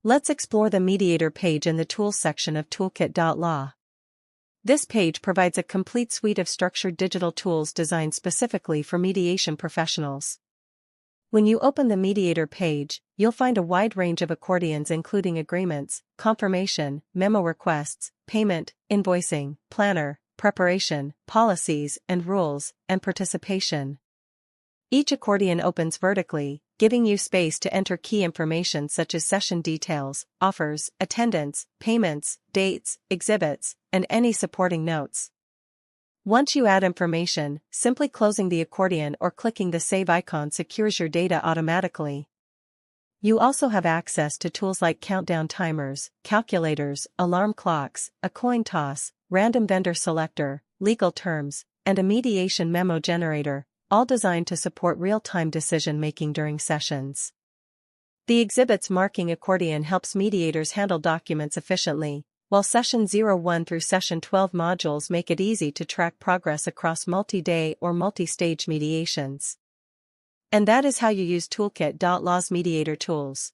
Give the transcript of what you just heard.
Let's explore the Mediator page in the Tools section of Toolkit.law. This page provides a complete suite of structured digital tools designed specifically for mediation professionals. When you open the Mediator page, you'll find a wide range of accordions including agreements, confirmation, memo requests, payment, invoicing, planner, preparation, policies and rules, and participation. Each accordion opens vertically, giving you space to enter key information such as session details, offers, attendance, payments, dates, exhibits, and any supporting notes. Once you add information, simply closing the accordion or clicking the save icon secures your data automatically. You also have access to tools like countdown timers, calculators, alarm clocks, a coin toss, random vendor selector, legal terms, and a mediation memo generator, all designed to support real-time decision-making during sessions. The exhibits marking accordion helps mediators handle documents efficiently, while Session 01 through Session 12 modules make it easy to track progress across multi-day or multi-stage mediations. And that is how you use Toolkit.law's Mediator tools.